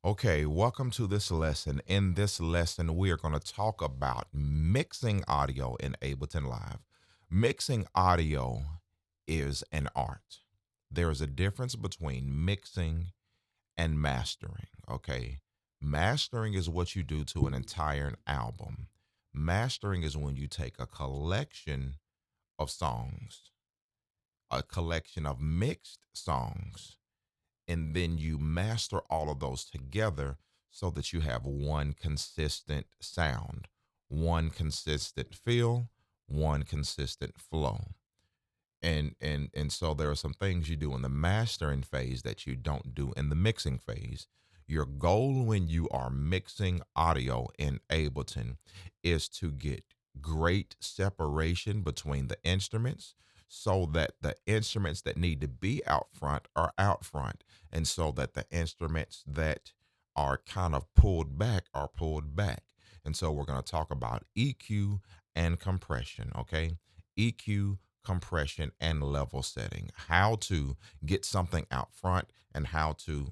Okay, welcome to this lesson. In this lesson, we are going to talk about mixing audio in Ableton Live. Mixing audio is an art. There is a difference between mixing and mastering, okay? Mastering is what you do to an entire album. Mastering is when you take a collection of songs, a collection of mixed songs, and then you master all of those together so that you have one consistent sound, one consistent feel, one consistent flow. And so there are some things you do in the mastering phase that you don't do in the mixing phase. Your goal when you are mixing audio in Ableton is to get great separation between the instruments so that the instruments that need to be out front are out front, and so that the instruments that are kind of pulled back are pulled back. And so we're going to talk about EQ and compression, okay? EQ, compression, and level setting, how to get something out front and how to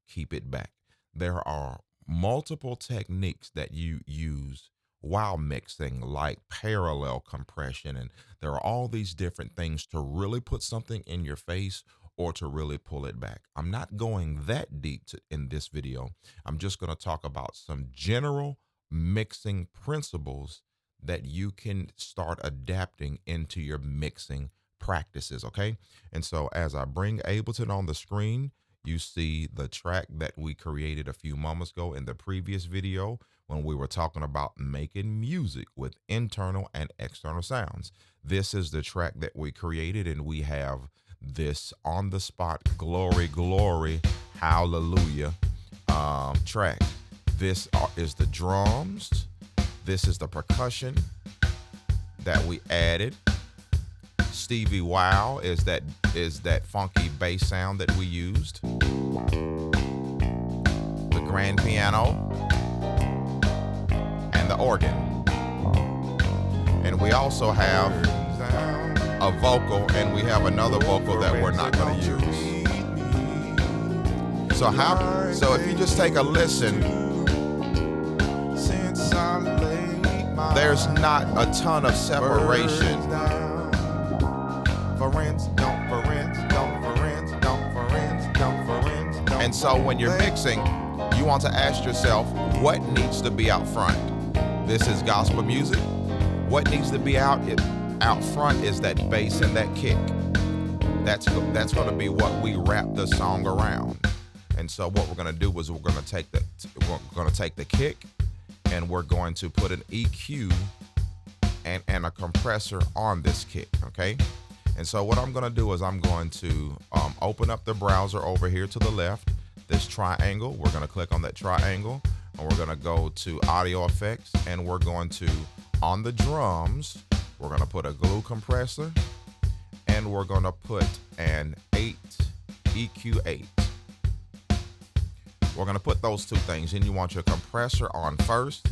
keep it back. There are multiple techniques that you use while mixing, like parallel compression, and there are all these different things to really put something in your face or to really pull it back. I'm not going that deep in this video. I'm just going to talk about some general mixing principles that you can start adapting into your mixing practices, okay? And so as I bring Ableton on the screen, you see the track that we created a few moments ago in the previous video when we were talking about making music with internal and external sounds. This is the track that we created, and we have this on the spot glory, glory, hallelujah track. This is the drums. This is the percussion that we added. Stevie Wow is that funky bass sound that we used. The grand piano and the organ. And we also have a vocal, and we have another vocal that we're not going to use. So if you just take a listen, there's not a ton of separation. And so when you're mixing, you want to ask yourself, what needs to be out front? This is gospel music. What needs to be out front is that bass and that kick. That's going to be what we wrap the song around. And so what we're going to do is we're going to take the kick, and we're going to put an EQ and a compressor on this kick, okay? And so what I'm going to do is I'm going to open up the browser over here to the left, this triangle. We're going to click on that triangle, and we're going to go to audio effects, and we're going to, on the drums, we're going to put a glue compressor, and we're going to put an EQ8. We're going to put those two things, and you want your compressor on first,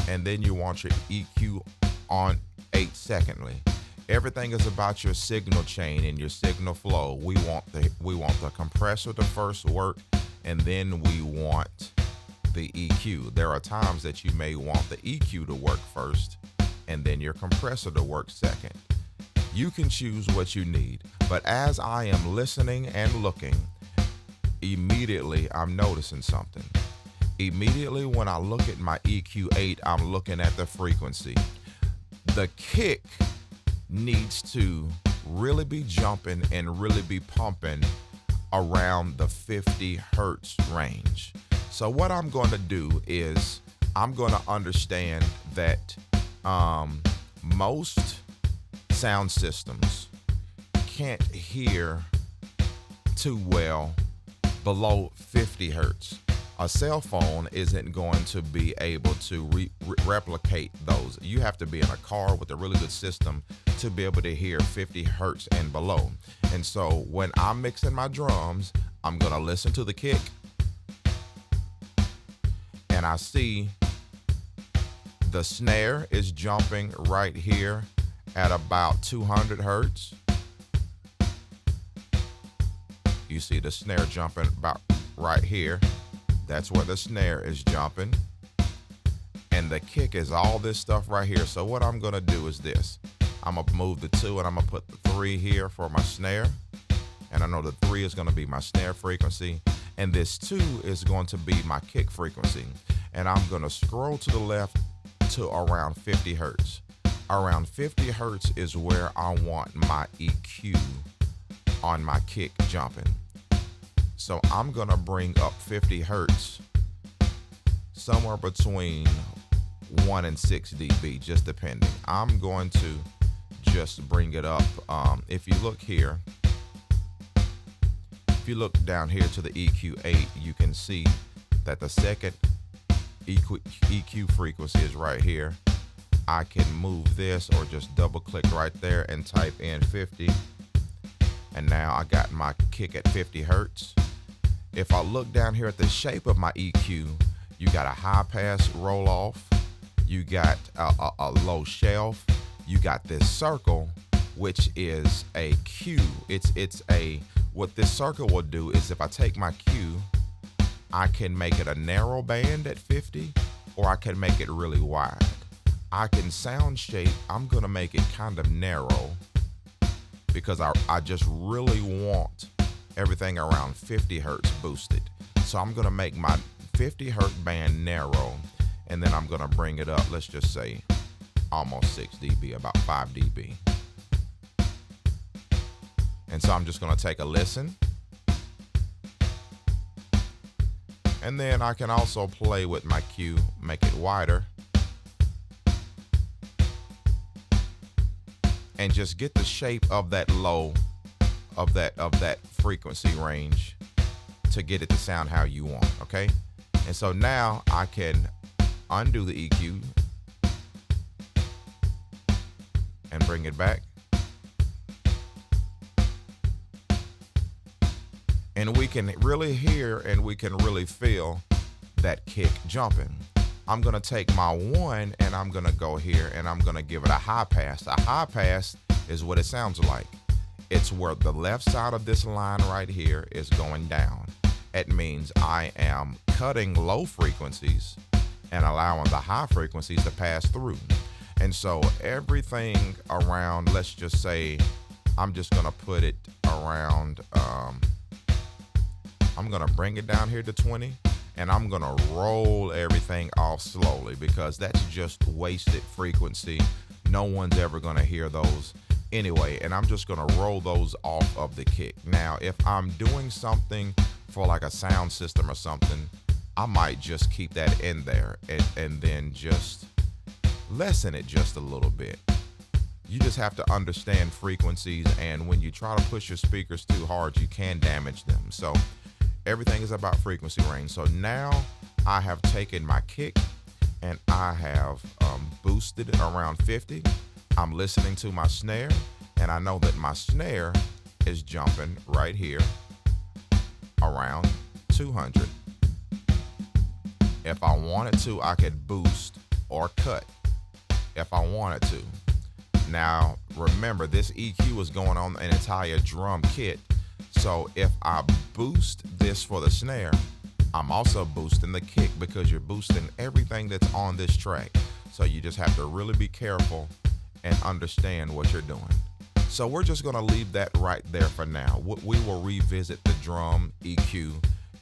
and then you want your EQ on 8 secondly. Everything is about your signal chain and your signal flow. We want the compressor to first work, and then we want the EQ. There are times that you may want the EQ to work first and then your compressor to work second. You can choose what you need, but as I am listening and looking, immediately I'm noticing something. Immediately when I look at my EQ8, I'm looking at the frequency. The kick needs to really be jumping and really be pumping around the 50 hertz range. So what I'm going to do is I'm going to understand that most sound systems can't hear too well below 50 hertz. A cell phone isn't going to be able to replicate those. You have to be in a car with a really good system to be able to hear 50 hertz and below. And so when I'm mixing my drums, I'm going to listen to the kick, and I see the snare is jumping right here at about 200 hertz. You see the snare jumping about right here. That's where the snare is jumping. And the kick is all this stuff right here. So what I'm gonna do is this. I'm gonna move the 2 and I'm gonna put the 3 here for my snare. And I know the 3 is gonna be my snare frequency. And this 2 is going to be my kick frequency. And I'm gonna scroll to the left to around 50 hertz. Around 50 hertz is where I want my EQ on my kick jumping. So I'm gonna bring up 50 hertz somewhere between 1 and 6 dB, just depending. I'm going to just bring it up. If you look here, if you look down here to the EQ8, you can see that the second EQ frequency is right here. I can move this or just double click right there and type in 50. And now I got my kick at 50 hertz. If I look down here at the shape of my EQ, you got a high pass roll off, you got a low shelf, you got this circle, which is a Q. What this circle will do is if I take my Q, I can make it a narrow band at 50, or I can make it really wide. I can sound shape, I'm gonna make it kind of narrow because I just really want everything around 50 hertz boosted. So I'm gonna make my 50 hertz band narrow, and then I'm gonna bring it up, let's just say almost 6 dB, about 5 dB. And so I'm just gonna take a listen. And then I can also play with my Q, make it wider. And just get the shape of that low, of that frequency range to get it to sound how you want, okay? And so now I can undo the EQ and bring it back. And we can really hear and we can really feel that kick jumping. I'm gonna take my 1 and I'm gonna go here and I'm gonna give it a high pass. A high pass is what it sounds like. It's where the left side of this line right here is going down. It means I am cutting low frequencies and allowing the high frequencies to pass through. And so everything around, let's just say, I'm just gonna put it around, I'm gonna bring it down here to 20, and I'm gonna roll everything off slowly because that's just wasted frequency. No one's ever gonna hear those anyway, and I'm just gonna roll those off of the kick. Now, if I'm doing something for like a sound system or something, I might just keep that in there and then just lessen it just a little bit. You just have to understand frequencies, and when you try to push your speakers too hard, you can damage them. So everything is about frequency range. So now I have taken my kick and I have boosted it around 50. I'm listening to my snare, and I know that my snare is jumping right here around 200. If I wanted to, I could boost or cut if I wanted to. Now, remember, this EQ is going on an entire drum kit. So if I boost this for the snare, I'm also boosting the kick because you're boosting everything that's on this track. So you just have to really be careful and understand what you're doing. So we're just gonna leave that right there for now. We will revisit the drum EQ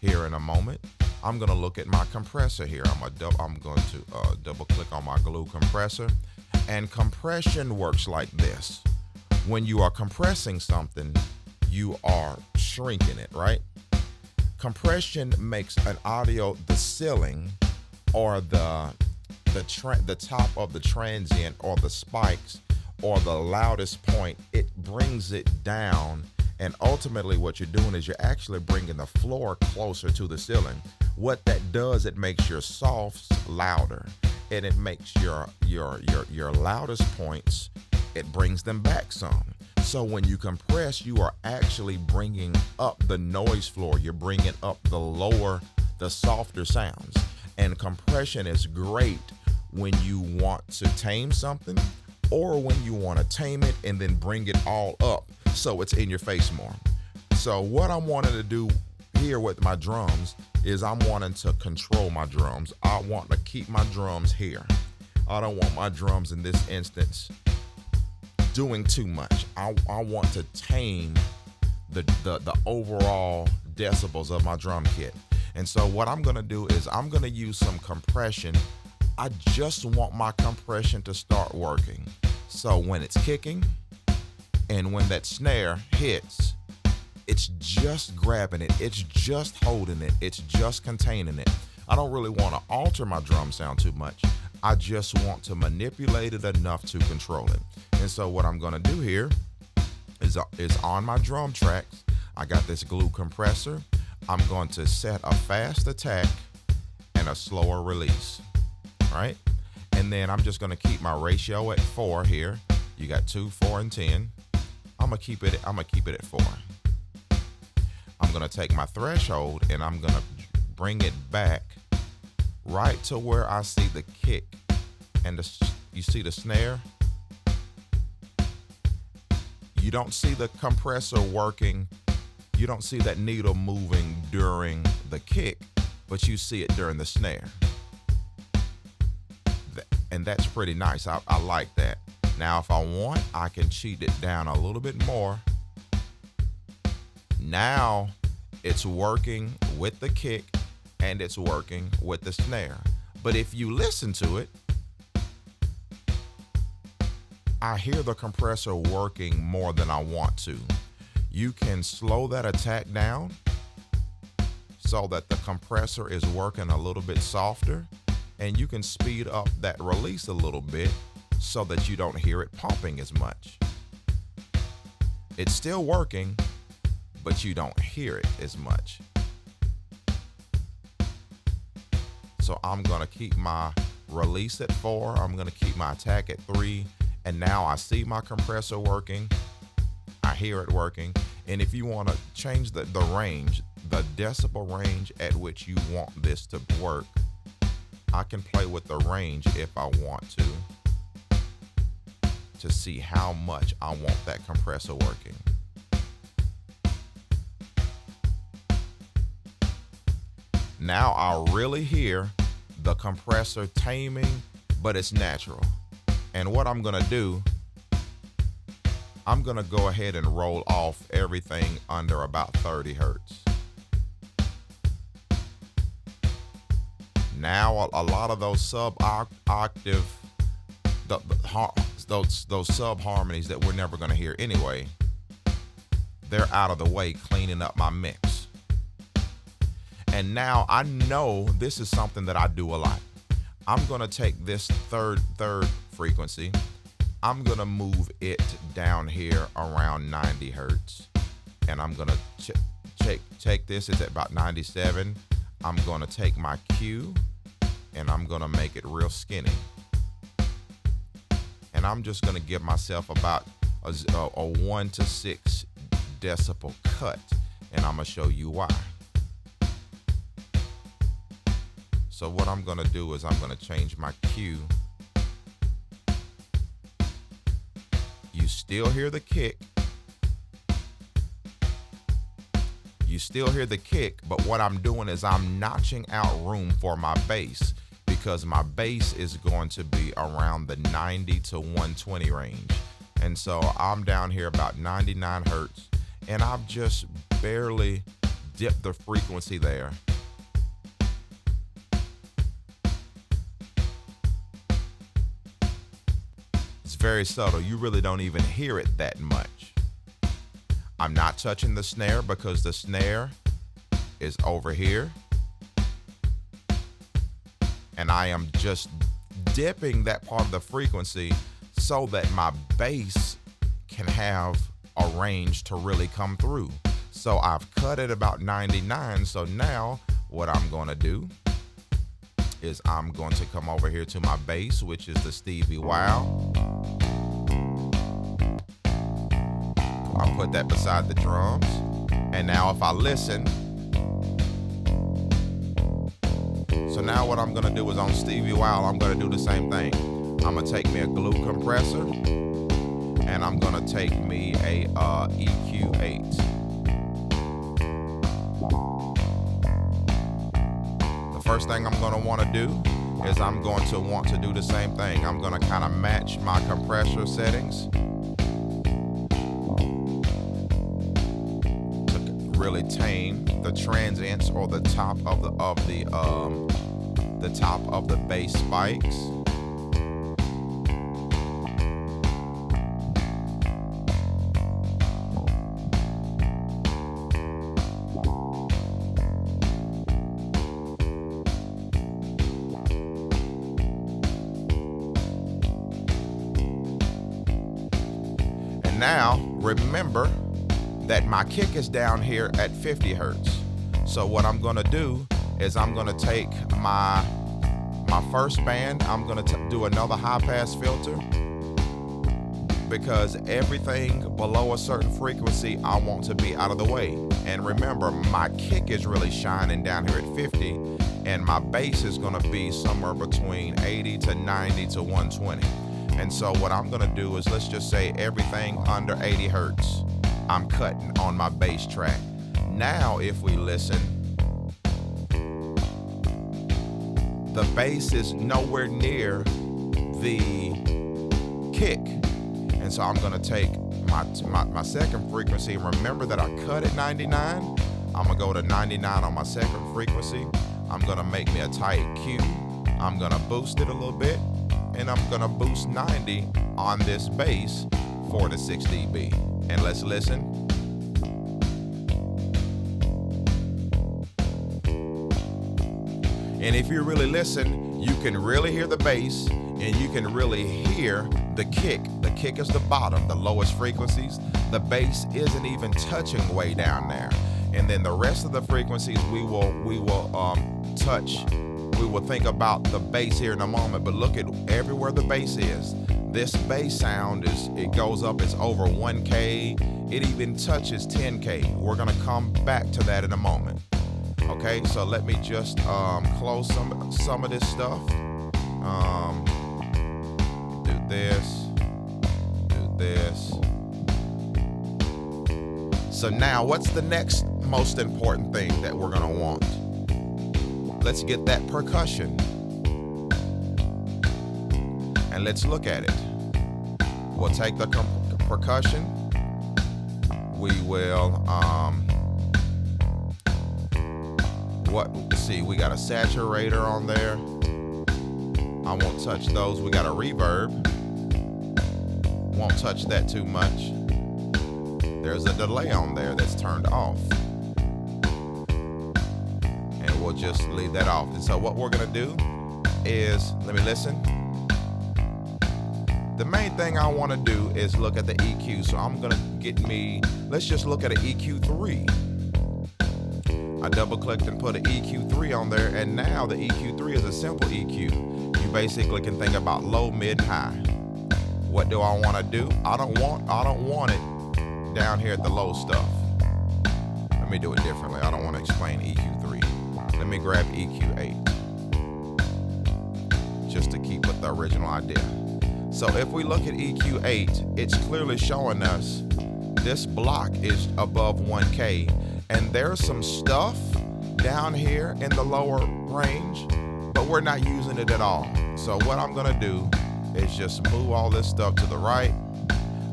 here in a moment. I'm gonna look at my compressor here. I'm going to double click on my glue compressor. And compression works like this. When you are compressing something, you are shrinking it, right? Compression makes an audio, the ceiling or the top of the transient or the spikes or the loudest point, it brings it down. And ultimately what you're doing is you're actually bringing the floor closer to the ceiling. What that does, it makes your softs louder, and it makes your loudest points, it brings them back some. So when you compress, you are actually bringing up the noise floor. You're bringing up the softer sounds. And compression is great when you want to tame something, or when you want to tame it and then bring it all up so it's in your face more. So what I wanted to do here with my drums is I'm wanting to control my drums. I want to keep my drums here. I don't want my drums in this instance doing too much. I want to tame the overall decibels of my drum kit. And so what I'm gonna do is I'm gonna use some compression. I just want my compression to start working. So when it's kicking and when that snare hits, it's just grabbing it, it's just holding it, it's just containing it. I don't really want to alter my drum sound too much. I just want to manipulate it enough to control it. And so what I'm gonna do here is on my drum tracks, I got this glue compressor. I'm going to set a fast attack and a slower release, right? And then I'm just gonna keep my ratio at 4 here. You got 2, 4, and 10. I'm gonna keep it at 4. I'm gonna take my threshold and I'm gonna bring it back right to where I see the kick and you see the snare. You don't see the compressor working. You don't see that needle moving during the kick, but you see it during the snare. And that's pretty nice. I like that. Now, if I want, I can cheat it down a little bit more. Now it's working with the kick and it's working with the snare. But if you listen to it, I hear the compressor working more than I want to. You can slow that attack down so that the compressor is working a little bit softer, and you can speed up that release a little bit so that you don't hear it pumping as much. It's still working, but you don't hear it as much. So I'm gonna keep my release at 4. I'm gonna keep my attack at 3. And now I see my compressor working. I hear it working. And if you wanna change the range, the decibel range at which you want this to work, I can play with the range if I want to see how much I want that compressor working. Now I really hear the compressor taming, but it's natural. And what I'm gonna do, I'm gonna go ahead and roll off everything under about 30 hertz. Now a lot of those sub-octave, those sub-harmonies that we're never gonna hear anyway, they're out of the way, cleaning up my mix. And now I know this is something that I do a lot. I'm gonna take this third frequency, I'm gonna move it down here around 90 hertz. And I'm gonna take this, it's at about 97. I'm gonna take my Q and I'm gonna make it real skinny. And I'm just gonna give myself about a 1 to 6 decibel cut. And I'm gonna show you why. So what I'm gonna do is I'm gonna change my Q. You still hear the kick. You still hear the kick, but what I'm doing is I'm notching out room for my bass, because my bass is going to be around the 90 to 120 range. And so I'm down here about 99 hertz, and I've just barely dipped the frequency there. It's very subtle. You really don't even hear it that much. I'm not touching the snare because the snare is over here. And I am just dipping that part of the frequency so that my bass can have a range to really come through. So I've cut it about 99. So now what I'm gonna do is I'm going to come over here to my bass, which is the Stevie Wow. I'll put that beside the drums. And now if I listen, so now what I'm gonna do is on Stevie Wow, I'm gonna do the same thing. I'm gonna take me a glue compressor and I'm gonna take me a EQ8. first thing I'm gonna wanna do is I'm going to want to do the same thing. I'm gonna kind of match my compressor settings to really tame the transients or the top of the top of the bass spikes. Now, remember that my kick is down here at 50 hertz. So what I'm gonna do is I'm gonna take my first band, I'm gonna do another high pass filter, because everything below a certain frequency I want to be out of the way. And remember, my kick is really shining down here at 50, and my bass is gonna be somewhere between 80 to 90 to 120. And so what I'm gonna do is, let's just say everything under 80 hertz, I'm cutting on my bass track. Now, if we listen, the bass is nowhere near the kick. And so I'm gonna take my second frequency. Remember that I cut at 99. I'm gonna go to 99 on my second frequency. I'm gonna make me a tight Q. I'm gonna boost it a little bit, and I'm gonna boost 90 on this bass 4 to 6 dB. And let's listen. And if you really listen, you can really hear the bass, and you can really hear the kick. The kick is the bottom, the lowest frequencies. The bass isn't even touching way down there. And then the rest of the frequencies we will touch. We will think about the bass here in a moment, but look at everywhere the bass is. This bass sound it goes up, it's over 1K. It even touches 10K. We're gonna come back to that in a moment. Okay, so let me just close some of this stuff. Do this. So now, what's the next most important thing that we're gonna want? Let's get that percussion. And let's look at it. We'll take the percussion. We will, see, we got a saturator on there. I won't touch those. We got a reverb. Won't touch that too much. There's a delay on there that's turned off. And we'll just leave that off. And so what we're gonna do is, let me listen. The main thing I wanna do is look at the EQ. So I'm gonna let's just look at an EQ3. I double clicked and put an EQ3 on there, and now the EQ3 is a simple EQ. You basically can think about low, mid, high. What do I wanna do? I don't want it down here at the low stuff. Let me do it differently. I don't wanna explain EQ3. Let me grab EQ8, just to keep with the original idea. So if we look at EQ8, it's clearly showing us this block is above 1K, and there's some stuff down here in the lower range, but we're not using it at all. So what I'm gonna do is just move all this stuff to the right.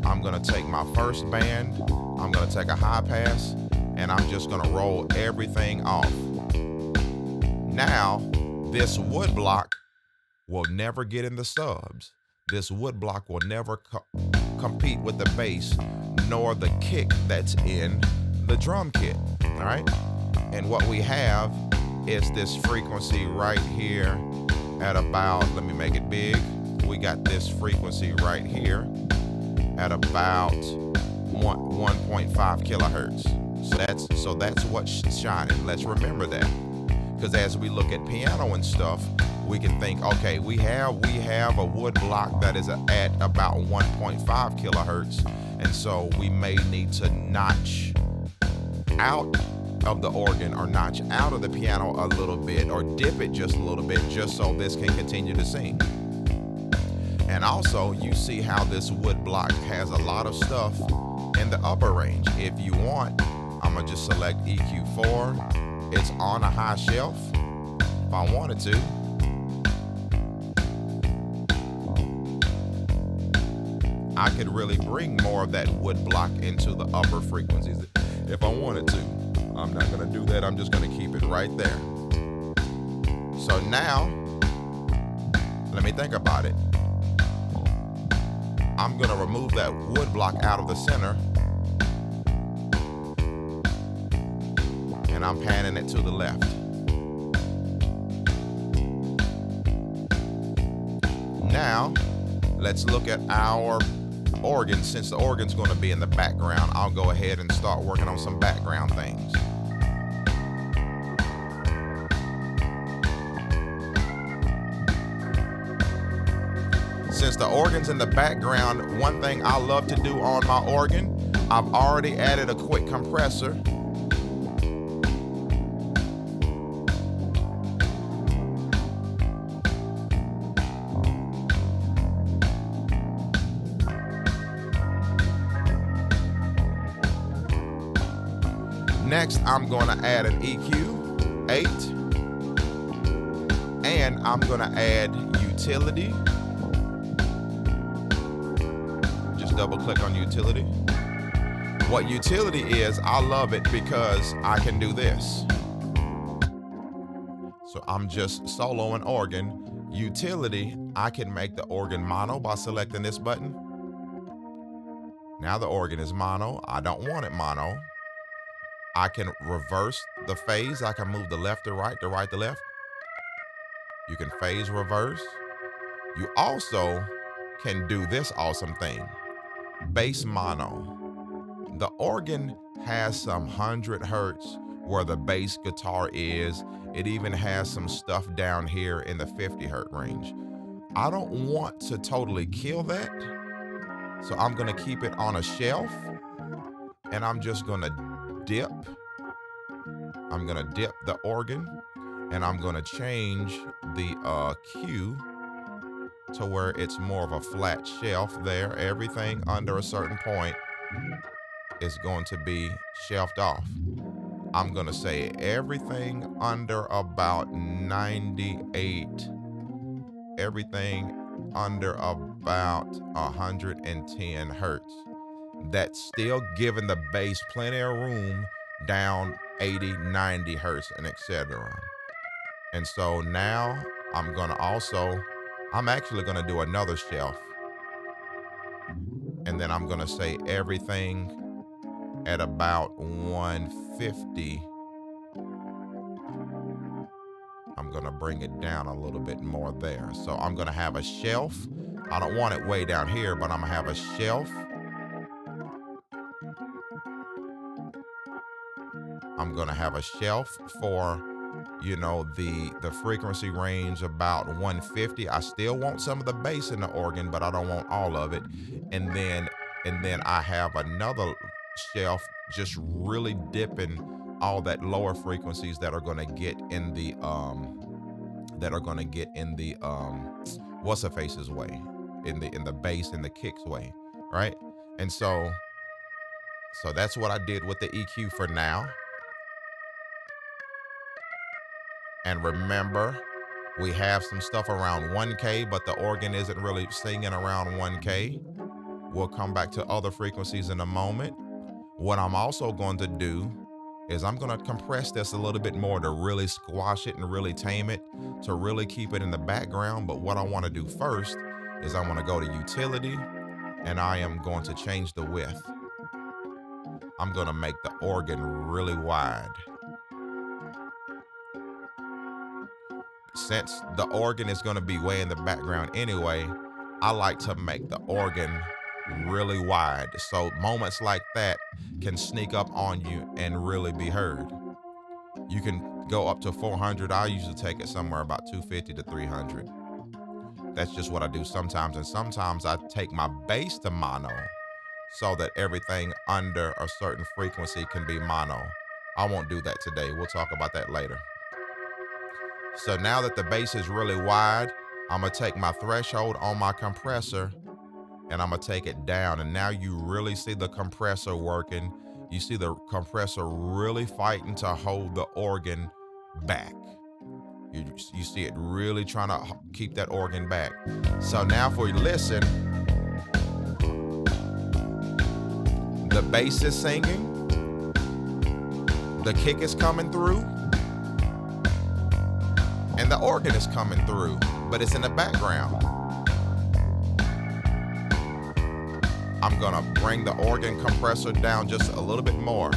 I'm gonna take my first band, I'm gonna take a high pass, and I'm just gonna roll everything off. Now, this wood block will never get in the subs. This wood block will never compete with the bass, nor the kick that's in the drum kit, all right? And what we have is this frequency right here at about, let me make it big. We got this frequency right here at about 1.5 kilohertz. So that's what's shining. Let's remember that. Because as we look at piano and stuff, we can think, okay, we have a wood block that is at about 1.5 kilohertz, and so we may need to notch out of the organ or notch out of the piano a little bit, or dip it just a little bit, just so this can continue to sing. And also, you see how this wood block has a lot of stuff in the upper range. If you want, I'm gonna just select EQ4. It's on a high shelf. If I wanted to, I could really bring more of that wood block into the upper frequencies if I wanted to. I'm not gonna do that. I'm just gonna keep it right there. So now, let me think about it. I'm gonna remove that wood block out of the center, and I'm panning it to the left. Now, let's look at our organ. Since the organ's gonna be in the background, I'll go ahead and start working on some background things. Since the organ's in the background, one thing I love to do on my organ, I've already added a quick compressor. Next, I'm going to add an EQ 8, and I'm going to add utility. Double click on utility. What utility is, I love it because I can do this. So I'm just soloing organ. Utility, I can make the organ mono by selecting this button. Now the organ is mono. I don't want it mono. I can reverse the phase. I can move the left to right to left. You can phase reverse. You also can do this awesome thing. Bass mono. The organ has some 100 hertz where the bass guitar is. It even has some stuff down here in the 50 hertz range. I don't want to totally kill that, so I'm gonna keep it on a shelf, and I'm just gonna dip. I'm gonna dip the organ, and I'm gonna change the Q to where it's more of a flat shelf there. Everything under a certain point is going to be shelved off. I'm gonna say everything under about 98, everything under about 110 hertz. That's still giving the bass plenty of room down 80, 90 hertz and etc. And so now I'm actually gonna do another shelf, and then I'm gonna say everything at about 150. I'm gonna bring it down a little bit more there. So I'm gonna have a shelf. I don't want it way down here, but I'm gonna have a shelf. I'm gonna have a shelf for, the frequency range about 150. I still want some of the bass in the organ, but I don't want all of it. And then I have another shelf just really dipping all that lower frequencies that are gonna get in the what's the face's way, in the bass and the kicks way, right? And so that's what I did with the EQ for now. And remember, we have some stuff around 1K, but the organ isn't really singing around 1K. We'll come back to other frequencies in a moment. What I'm also going to do is I'm going to compress this a little bit more to really squash it and really tame it, to really keep it in the background. But what I want to do first is I want to go to utility, and I am going to change the width. I'm going to make the organ really wide. Since the organ is going to be way in the background anyway, I like to make the organ really wide, so moments like that can sneak up on you and really be heard. You can go up to 400. I usually take it somewhere about 250 to 300. That's just what I do sometimes, and sometimes I take my bass to mono so that everything under a certain frequency can be mono. I won't do that today. We'll talk about that later. So now that the bass is really wide, I'm gonna take my threshold on my compressor and I'm gonna take it down. And now you really see the compressor working. You see the compressor really fighting to hold the organ back. You see it really trying to keep that organ back. So now if we listen, the bass is singing, the kick is coming through, and the organ is coming through, but it's in the background. I'm gonna bring the organ compressor down just a little bit more.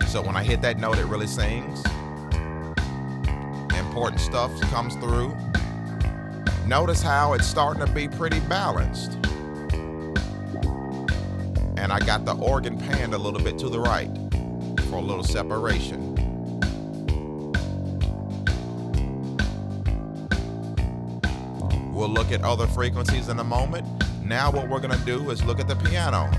So when I hit that note, it really sings. Important stuff comes through. Notice how it's starting to be pretty balanced. And I got the organ panned a little bit to the right for a little separation. We'll look at other frequencies in a moment. Now what we're gonna do is look at the piano.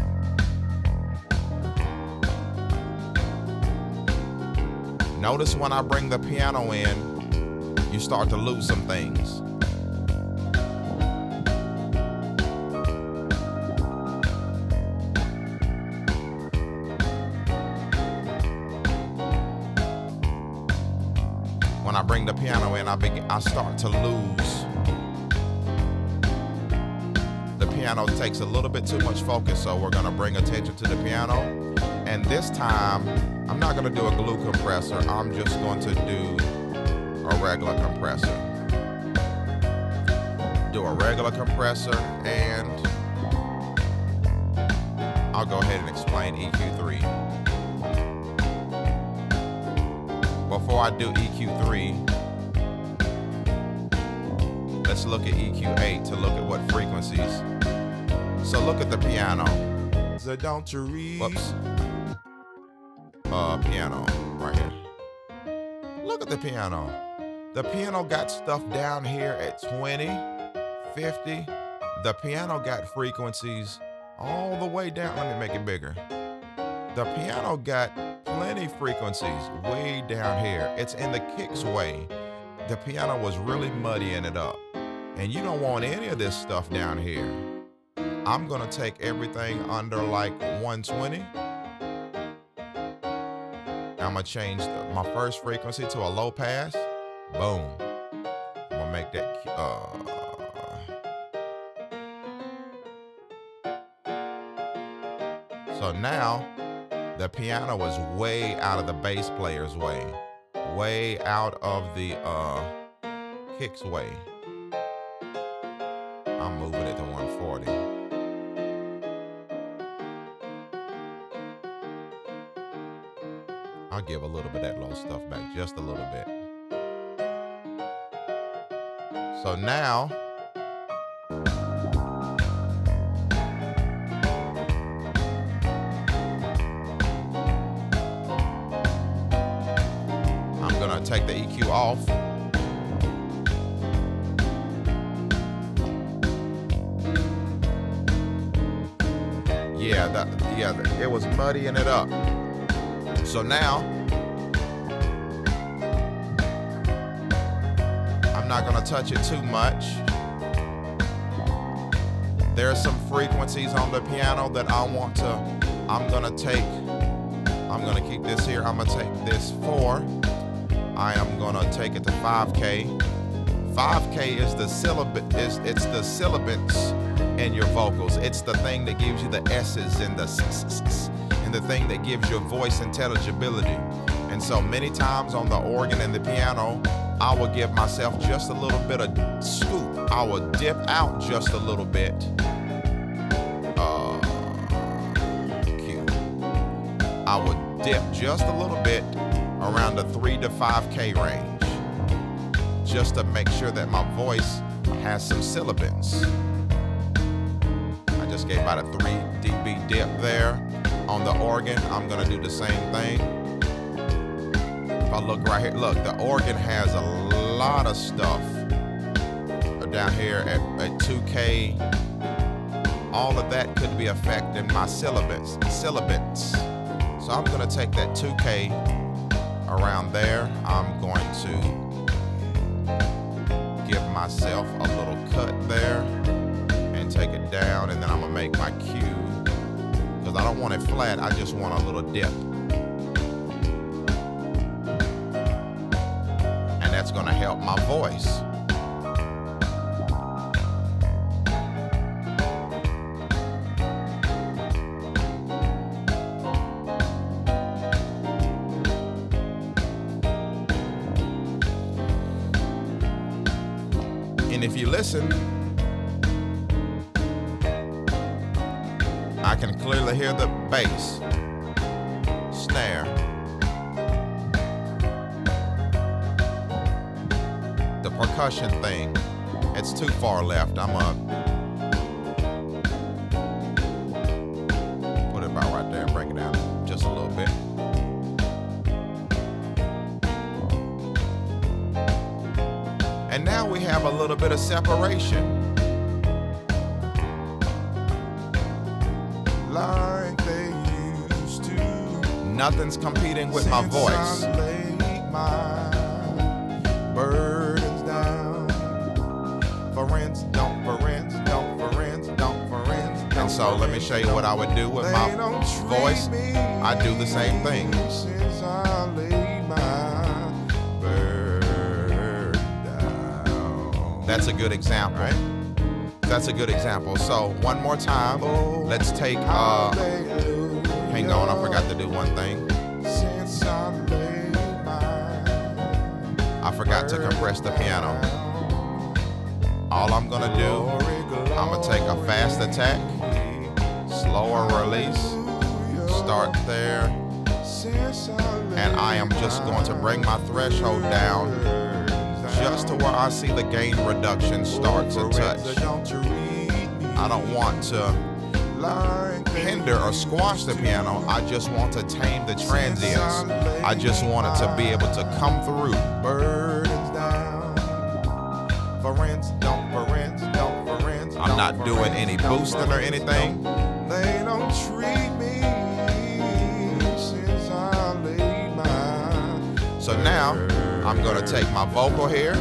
Notice when I bring the piano in, you start to lose some things. When I bring the piano in, I start to lose. The piano takes a little bit too much focus, so we're gonna bring attention to the piano. And this time, I'm not gonna do a glue compressor, I'm just going to do a regular compressor. Do a regular compressor, and I'll go ahead and explain EQ3. Before I do EQ3, let's look at EQ8 to look at what frequencies. So look at the piano. So don't you read? Whoops. Piano right here. Look at the piano. The piano got stuff down here at 20, 50. The piano got frequencies all the way down. Let me make it bigger. The piano got plenty frequencies way down here. It's in the kicks way. The piano was really muddying it up. And you don't want any of this stuff down here. I'm gonna take everything under like 120. I'm gonna change my first frequency to a low pass. Boom. I'm gonna make that. So now the piano is way out of the bass player's way out of the kicks way. I'm moving it to 140. I'll give a little bit of that low stuff back, just a little bit. So now, I'm gonna take the EQ off. It was muddying it up. So now, I'm not gonna touch it too much. There are some frequencies on the piano that I'm gonna keep this here. I'm gonna take this 4. I am gonna take it to 5K. 5K is the it's the syllabants in your vocals. It's the thing that gives you the S's and the s, and the thing that gives your voice intelligibility. And so many times on the organ and the piano, I will give myself just a little bit of scoop. I will dip out just a little bit. I would dip just a little bit around the 3 to 5K range, just to make sure that my voice has some syllabants. I just gave about a 3 dB dip there. On the organ, I'm gonna do the same thing. If I look right here, look, the organ has a lot of stuff down here at 2K. All of that could be affecting my syllabants. So I'm gonna take that 2K around there. I'm going to give myself a little cut there. take it down, and then I'm gonna make my Q, because I don't want it flat, I just want a little dip. And that's gonna help my voice. And if you listen, I can clearly hear the bass, snare, the percussion thing. It's too far left. I'm gonna put it about right there and break it down just a little bit. And now we have a little bit of separation. Like they used to. Nothing's competing with my voice. I laid my burdens down. For rents, don't for rents, don't for rents, don't for rents. And so let me show you what I would do with my voice. I do the same thing. Since I laid my burden down. That's a good example, right? That's a good example. So one more time, let's take, hang on, I forgot to do one thing. I forgot to compress the piano. All I'm gonna do, I'm gonna take a fast attack, slower release, start there, and I am just going to bring my threshold down just to where I see the gain reduction start to touch. I don't want to hinder or squash the piano. I just want to tame the transients. I just want it to be able to come through. I'm not doing any boosting or anything. They don't treat me since I laid my. So now I'm going to take my vocal here,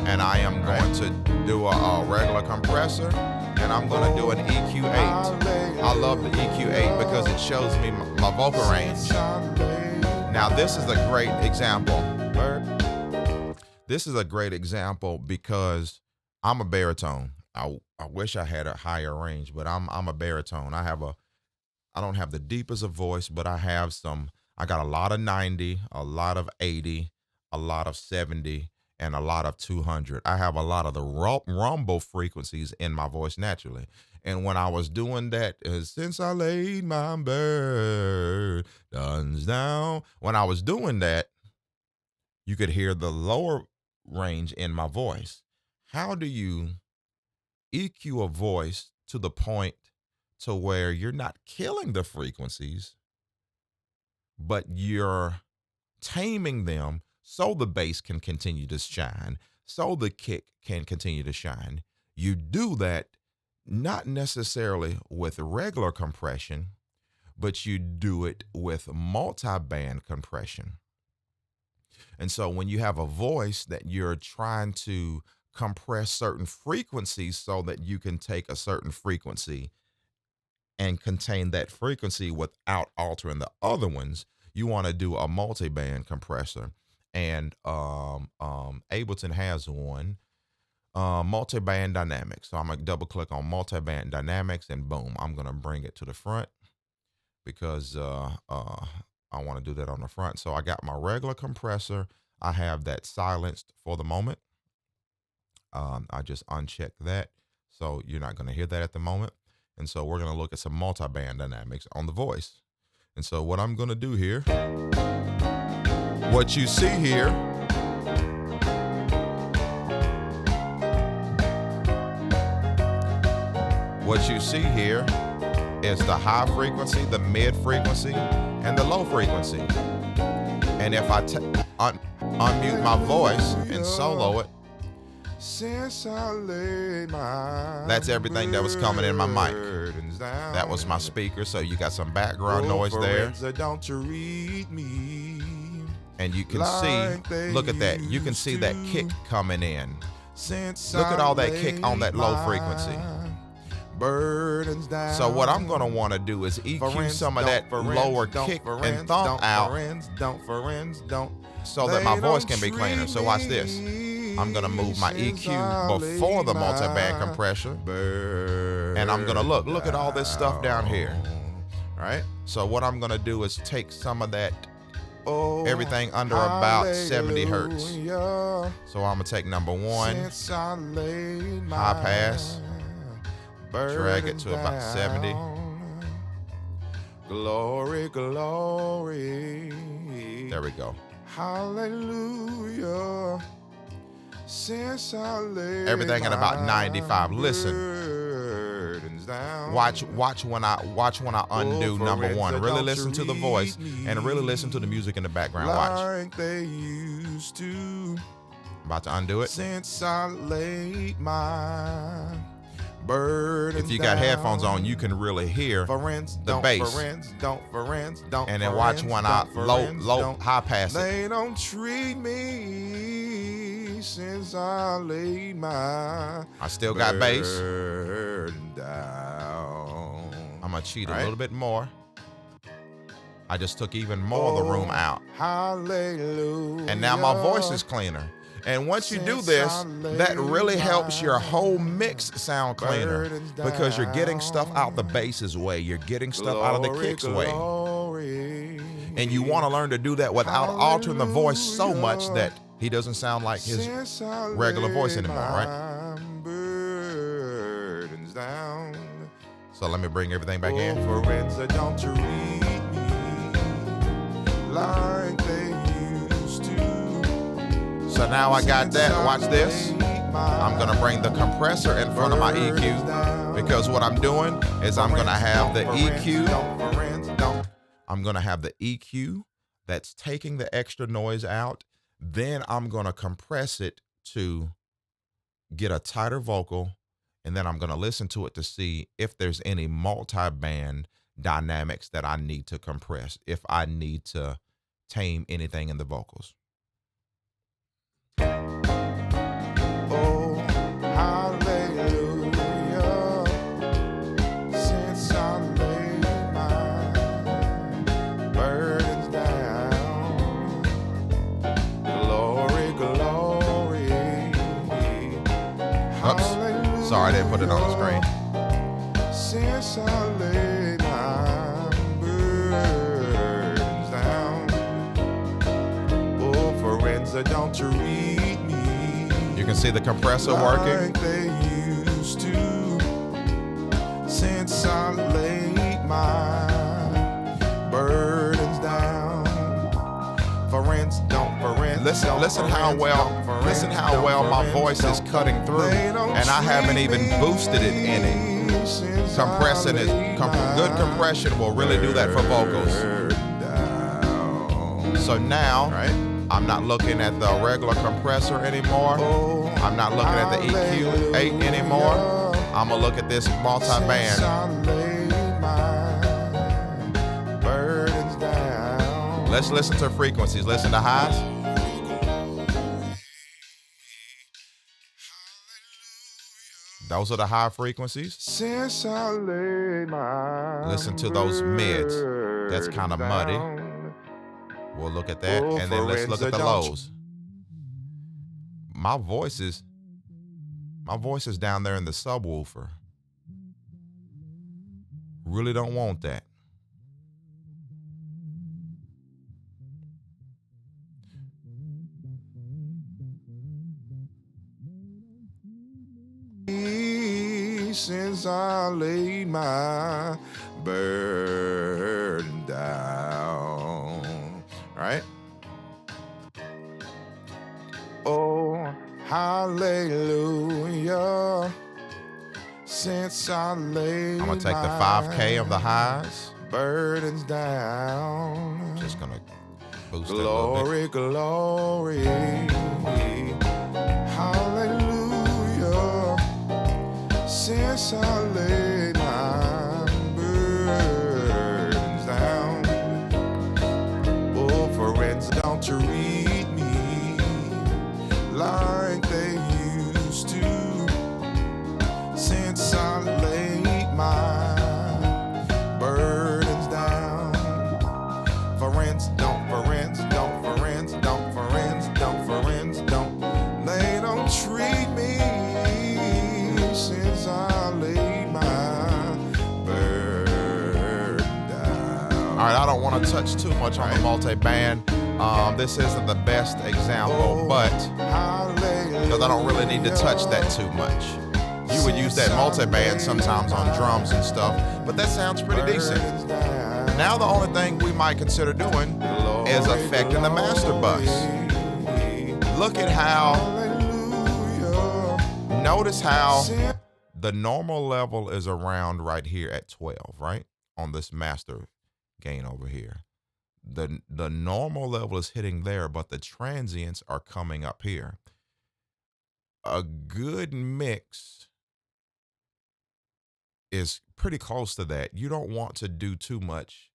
and I am going to do a regular compressor, and I'm going to do an EQ8. I love the EQ8 because it shows me my vocal range. Now this is a great example. This is a great example because I'm a baritone. I wish I had a higher range, but I'm a baritone. I don't have the deepest of voice, but I got a lot of 90, a lot of 80, a lot of 70, and a lot of 200. I have a lot of the rumble frequencies in my voice naturally. And when I was doing that, since I laid my burdens down, when I was doing that, you could hear the lower range in my voice. How do you EQ a voice to the point to where you're not killing the frequencies, but you're taming them so the bass can continue to shine, so the kick can continue to shine? You do that not necessarily with regular compression, but you do it with multi-band compression. And so when you have a voice that you're trying to compress certain frequencies so that you can take a certain frequency and contain that frequency without altering the other ones, you want to do a multi-band compressor. And Ableton has one, multi-band dynamics. So I'm going to double click on multi-band dynamics, and boom, I'm going to bring it to the front because I want to do that on the front. So I got my regular compressor. I have that silenced for the moment. I just uncheck that. So you're not going to hear that at the moment. And so we're going to look at some multi-band dynamics on the voice. And so what I'm going to do here, what you see here, is the high frequency, the mid frequency, and the low frequency. And if I unmute my voice and solo it, that's everything that was coming in my mic. That was my speaker, so you got some background noise there. And you can see, look at that, you can see that kick coming in. Look at all that kick on that low frequency. burdens down. So what I'm gonna want to do is EQ some of that lower kick and thump out, so that my voice can be cleaner. So watch this. I'm gonna move my EQ before the multi-band compression, and I'm gonna look at all this stuff down here. Right? So what I'm gonna do is take some of that, everything under about 70 hertz. So I'm gonna take number 1, high pass, drag it to about 70. Glory, glory. There we go. Hallelujah. Since I laid Everything at about 95. Listen. burdens down. Watch when I undo number 1. Really listen to the voice and really listen to the music in the background. Watch. Like they used to. About to undo it. Since I laid my burdens If you got headphones on, you can really hear the bass. And then watch when I low high pass it. They don't treat me since I laid my I still got bass. burden down. I'm gonna cheat a little bit more. I just took even more of the room out. Hallelujah. And now my voice is cleaner. And once you do this, that really helps your whole mix sound cleaner, because you're getting stuff out the bass's way. You're getting stuff out of the kick's way. And you want to learn to do that without altering the voice so much that he doesn't sound like his regular voice anymore, right? So let me bring everything back in. Don't you read me like they used to. So now I got that. Watch this. I'm gonna bring the compressor in front of my EQ, because what I'm doing is I'm gonna have the EQ. I'm gonna have the EQ that's taking the extra noise out. Then I'm gonna compress it to get a tighter vocal, and then I'm gonna listen to it to see if there's any multi-band dynamics that I need to compress, if I need to tame anything in the vocals. Oh, hallelujah. Since I laid my burdens down. Glory, glory. Oops. Sorry, I didn't put it on the screen. Since I laid my burdens down. Oh, Forenza, don't you read me. You can see the compressor working. Like they used to. Since I laid my burdens down. Listen how well my voice is cutting through, and I haven't even boosted it any. Compressing is good compression will really do that for vocals. So now I'm not looking at the regular compressor anymore. I'm not looking at the EQ8 anymore. I'm gonna look at this multi-band. Let's listen to frequencies. Listen to highs. Those are the high frequencies. Since I laid my Listen to those mids. That's kind of muddy. We'll look at that, and then let's look at the lows. My voice is down there in the subwoofer. Really don't want that. Since I laid my burden down. Right? Oh, hallelujah. Since I laid I'm gonna take the 5K of the highs. Burdens down. Just gonna boost it a little bit. Glory, glory. Hallelujah. Since I laid my burdens down. Oh, friends, don't you read me like they used to. Since I laid treat me since I laid my burden down. All right, I don't want to touch too much on the multi-band. This isn't the best example, but because I don't really need to touch that too much. You would use that multi-band sometimes on drums and stuff, but that sounds pretty decent. Now the only thing we might consider doing is affecting the master bus. Look at how, notice how the normal level is around right here at 12, right? On this master gain over here. The normal level is hitting there, but the transients are coming up here. A good mix is pretty close to that. You don't want to do too much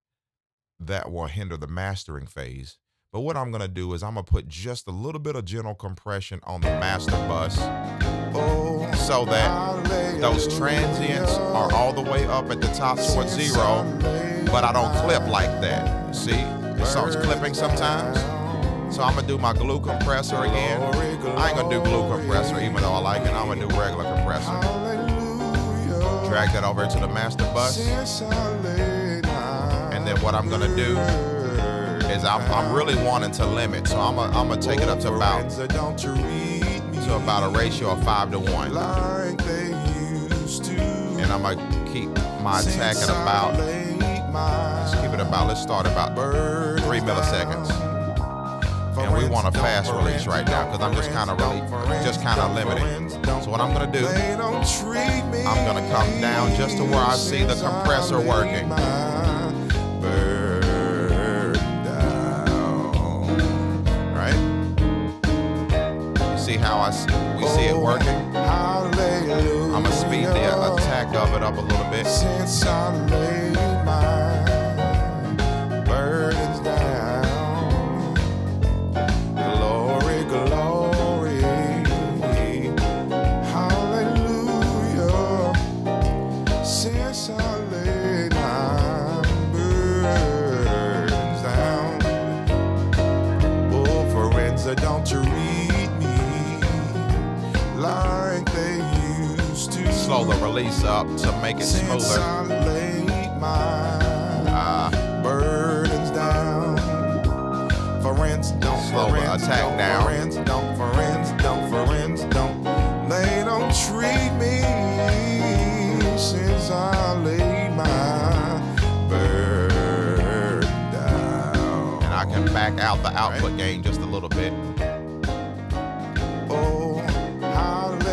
that will hinder the mastering phase. But what I'm gonna do is I'm gonna put just a little bit of gentle compression on the master bus so that those transients are all the way up at the top towards 0, but I don't clip like that. See, the song's clipping sometimes. So I'm gonna do my glue compressor again. I ain't gonna do glue compressor even though I like it. I'm gonna do regular compressor. Drag that over to the master bus. And then what I'm gonna do is I'm really wanting to limit. So I'm gonna take it up to about a ratio of 5-to-1. And I'm gonna keep my attack at about, let's start about 3 milliseconds. And we want a fast release right now because I'm just kind of limiting. So what I'm gonna do, I'm gonna come down just to where I see the compressor working. Right? You see how we see it working? I'm gonna speed the attack of it up a little bit. Since I laid my burdens down. Glory, glory, hallelujah. Since I laid my burdens down. Oh, friends, don't treat me like they used to. Slow the release up to make it smoother. Since I laid my burdens down. Friends, don't Slow the attack down. Friends, don't. They don't treat me since I laid my burden down. And I can back out the output gain just a little bit. Oh, hallelujah.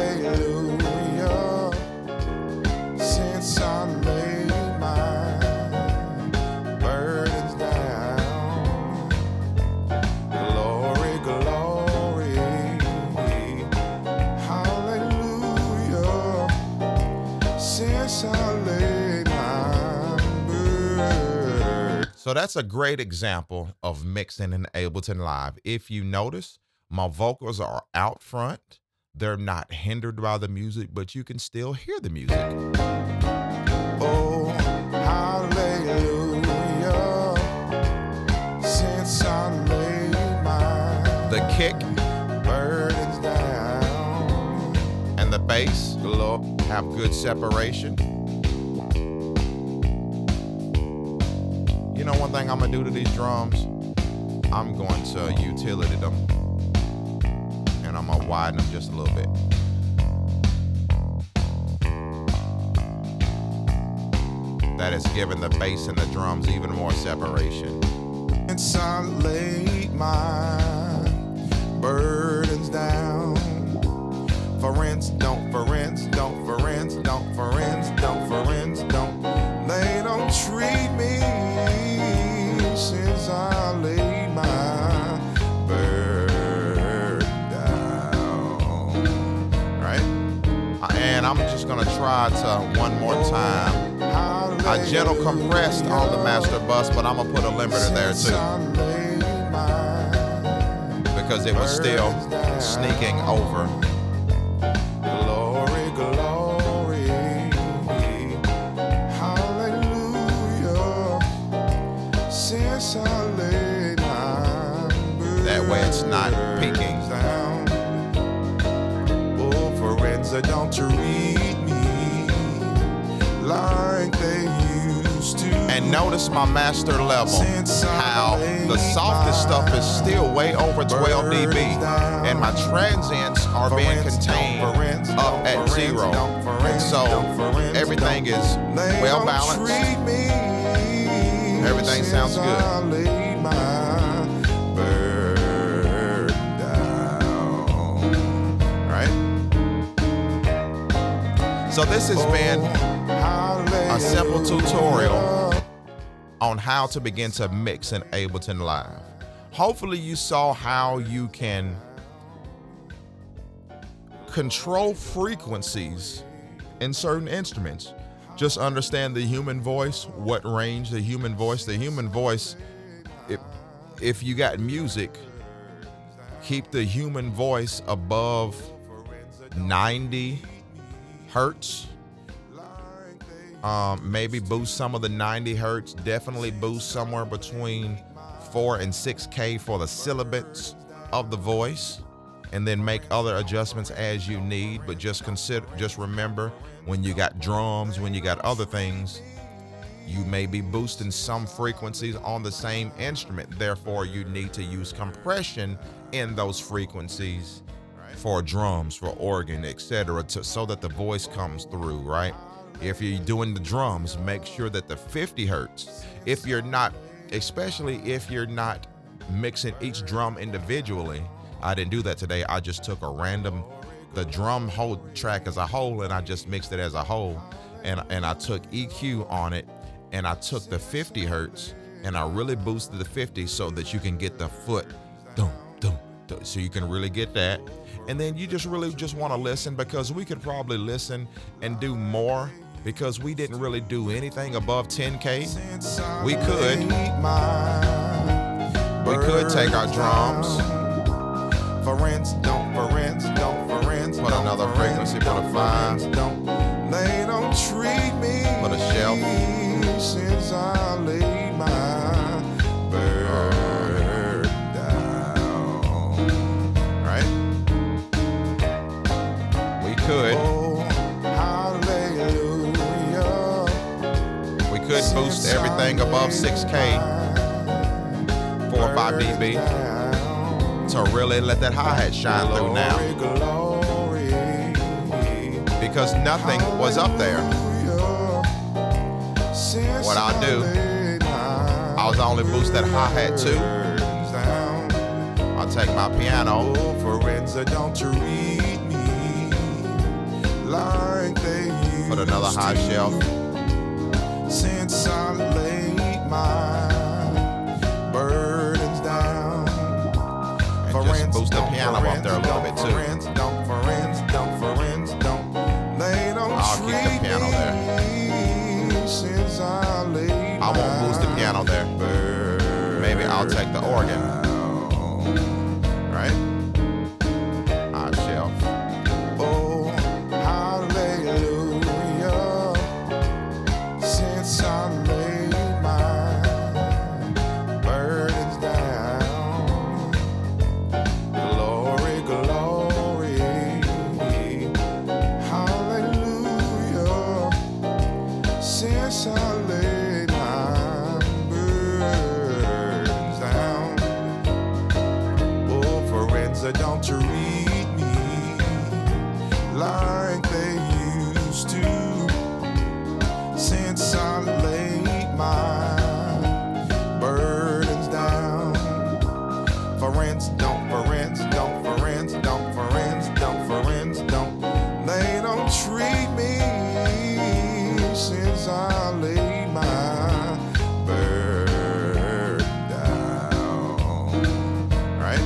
Since I laid my burdens down. Glory, glory, hallelujah. Since I laid my burdens. So that's a great example of mixing in Ableton Live. If you notice, my vocals are out front. They're not hindered by the music, but you can still hear the music. Oh, hallelujah. Since I laid my The kick burdens down. and the bass have good separation. You know one thing I'm gonna do to these drums? I'm going to utility them and I'm gonna widen them just a little bit. That is giving the bass and the drums even more separation. Since I laid my burdens down. Friends, don't. They don't treat me since I laid my burden down. Right? And I'm just gonna try to one more time. I gentle compressed on the master bus, but I'm gonna put a limiter there too, because it was still sneaking over. Glory, glory, hallelujah. Since I laid my That way it's not peaking. down. Oh, friends that don't treat me like they used to. And notice my master level, Since I how the laid softest my stuff is still way over 12 dB, burdens down. and my transients are being Friends, contained don't friends, up don't at friends, 0. don't And friends, so don't friends, everything is They well don't balanced. treat me Everything sounds since good. I laid my burden down. Right? So this has been a simple tutorial on how to begin to mix in Ableton Live. Hopefully you saw how you can control frequencies in certain instruments. Just understand the human voice, what range the human voice, if you got music, keep the human voice above 90 hertz. Maybe boost some of the 90 hertz, definitely boost somewhere between 4 and 6K for the syllables of the voice, and then make other adjustments as you need. But just remember, when you got drums, when you got other things, you may be boosting some frequencies on the same instrument. Therefore, you need to use compression in those frequencies for drums, for organ, etc., so that the voice comes through, right? If you're doing the drums, make sure that the 50 hertz, if you're not, especially if you're not mixing each drum individually. I didn't do that today. I just took the drum whole track as a whole, and I just mixed it as a whole. And I took EQ on it, and I took the 50 hertz, and I really boosted the 50 so that you can get the foot, dum, dum, dum, so you can really get that. And then you just really want to listen, because we could probably listen and do more, because we didn't really do anything above 10K. We could take our drums, put another frequency, put a 5, They don't treat me put a shelf, since I laid my burden down. right? We could boost everything above 6K, 4 or 5 dB, to really let that hi-hat shine through now, because nothing was up there. What I'll do, I'll only boost that hi-hat 2. I'll take my piano, put another high shelf, since I laid my burdens down. and just boost the piano up there a little bit too. I'll keep the piano there. I won't boost the piano there. Maybe I'll take the organ, right? High shelf. Oh, hallelujah. Since I laid my burdens down. Glory, glory. Hallelujah. Since I laid my burdens down. Oh, friends that don't treat me like they used to. Since I laid my burdens down. They don't treat me since I laid my burden down. Right?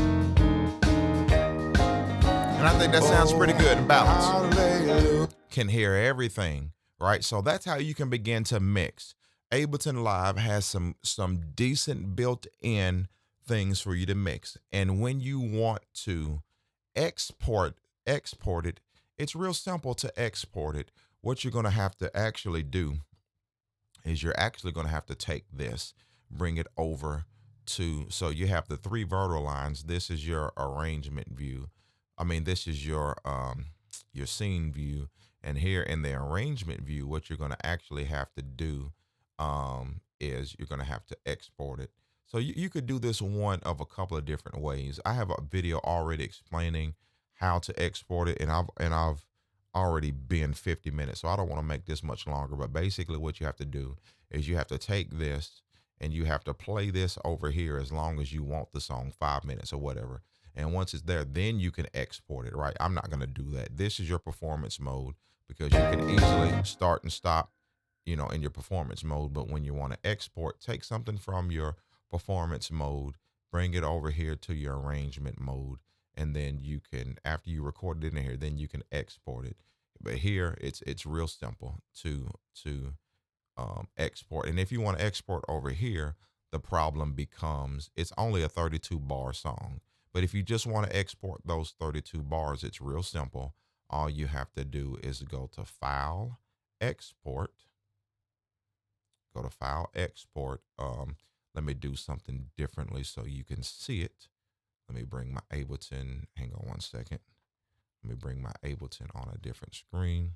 And I think that sounds pretty good and balanced. Hallelujah. Can hear everything, right? So that's how you can begin to mix. Ableton Live has some decent built-in things for you to mix. And when you want to export it, it's real simple to export it. What you're going to have to actually do is you're actually going to have to take this, bring it over to, so you have the 3 vertical lines. This is your arrangement view. I mean, this is your your scene view. And here in the arrangement view, what you're going to actually have to do is you're going to have to export it. So you could do this one of a couple of different ways. I have a video already explaining how to export it, and I've already been 50 minutes, so I don't want to make this much longer. But basically, what you have to do is you have to take this and you have to play this over here as long as you want the song, 5 minutes or whatever. And once it's there, then you can export it, right? I'm not going to do that. This is your performance mode because you can easily start and stop, in your performance mode. But when you want to export, take something from your performance mode, bring it over here to your arrangement mode, and then you can, after you record it in here, then you can export it. But here, it's real simple to export. And if you want to export over here, the problem becomes it's only a 32 bar song. But if you just want to export those 32 bars, it's real simple. All you have to do is go to File, Export, go to File, Export. Let me do something differently so you can see it. Let me bring my Ableton. Hang on one second. Let me bring my Ableton on a different screen.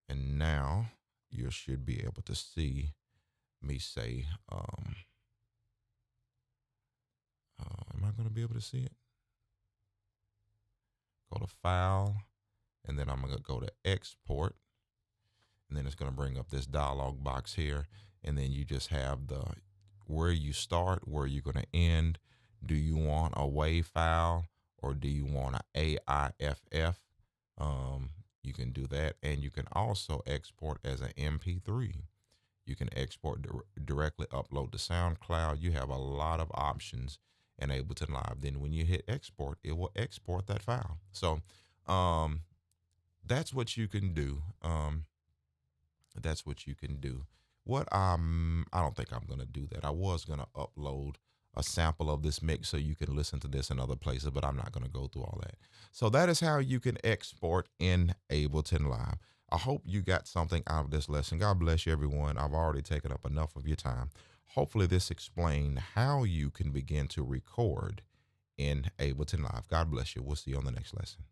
And now you should be able to see me say, am I going to be able to see it? Go to File, and then I'm going to go to Export. And then it's going to bring up this dialog box here. And then you just have the where you start, where you're going to end. Do you want a WAV file or do you want an AIFF? You can do that. And you can also export as an MP3. You can export directly, upload to SoundCloud. You have a lot of options in Ableton Live. Then when you hit export, it will export that file. So that's what you can do. That's what you can do. I don't think I'm gonna do that. I was gonna upload a sample of this mix so you can listen to this in other places, but I'm not gonna go through all that. So that is how you can export in Ableton Live. I hope you got something out of this lesson. God bless you, everyone. I've already taken up enough of your time. Hopefully this explained how you can begin to record in Ableton Live. God bless you. We'll see you on the next lesson.